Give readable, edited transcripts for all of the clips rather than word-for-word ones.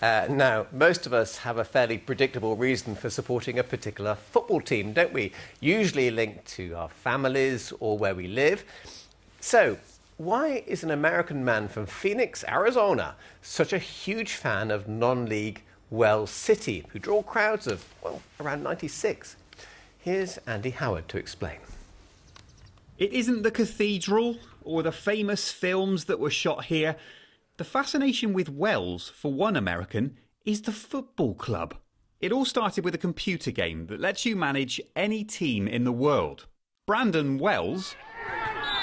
Now, most of us have a fairly predictable reason for supporting a particular football team, don't we? Usually linked to our families or where we live. So, why is an American man from Phoenix, Arizona, such a huge fan of non-league Wells City, who draw crowds of, well, around 96? Here's Andy Howard to explain. It isn't the cathedral or the famous films that were shot here. The fascination with Wells, for one American, is the football club. It all started with a computer game that lets you manage any team in the world. Brandon Wells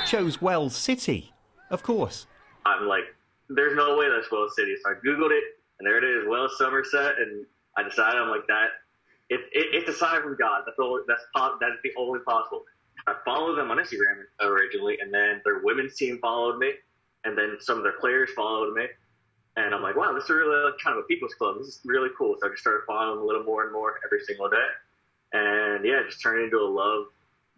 chose Wells City, of course. I'm like, there's no way that's Wells City. So I Googled it, and there it is, Wells Somerset, and I decided, I'm like, it's a sign from God. That's the only possible. I followed them on Instagram originally, and then their women's team followed me, and then some of their players followed me. And I'm like, wow, this is really kind of a people's club. This is really cool. So I just started following them a little more and more every single day. And yeah, it just turned into a love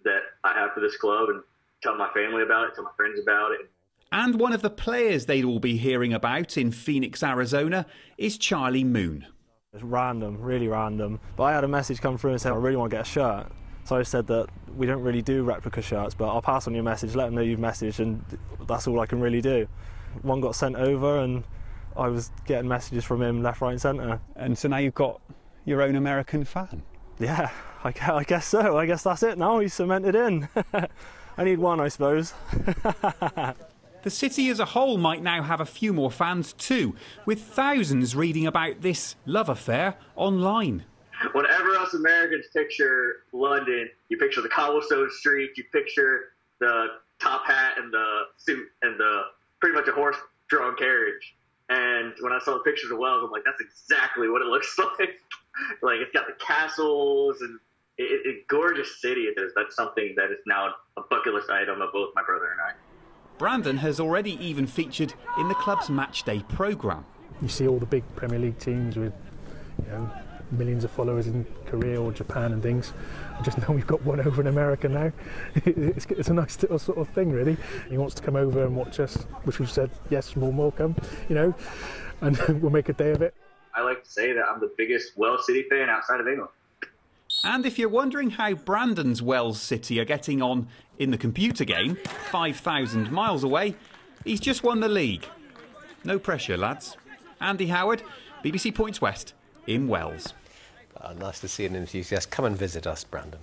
that I have for this club, and tell my family about it, tell my friends about it. And one of the players they'd all be hearing about in Phoenix, Arizona is Charlie Moon. It's random, really random. But I had a message come through and said, I really want to get a shirt. So I said that we don't really do replica shirts, but I'll pass on your message, let them know you've messaged, and that's all I can really do. One got sent over, and I was getting messages from him left, right and centre. And so now you've got your own American fan? Yeah, I guess so. I guess that's it now. He's cemented in. I need one, I suppose. The city as a whole might now have a few more fans too, with thousands reading about this love affair online. Whenever us Americans picture London, you picture the cobblestone streets, you picture the top hat and the suit and the pretty much a horse-drawn carriage. And when I saw the pictures of Wells, I'm like, that's exactly what it looks like. Like, it's got the castles and it's gorgeous city it is. That's something that is now a bucket list item of both my brother and I. Brandon has already even featured in the club's match day programme. You see all the big Premier League teams with, millions of followers in Korea or Japan and things. I just know we've got one over in America now. It's a nice little sort of thing, really. He wants to come over and watch us, which we've said, yes, more come, and we'll make a day of it. I like to say that I'm the biggest Wells City fan outside of England. And if you're wondering how Brandon's Wells City are getting on in the computer game, 5,000 miles away, he's just won the league. No pressure, lads. Andy Howard, BBC Points West, in Wells. Nice to see an enthusiast. Come and visit us, Brandon.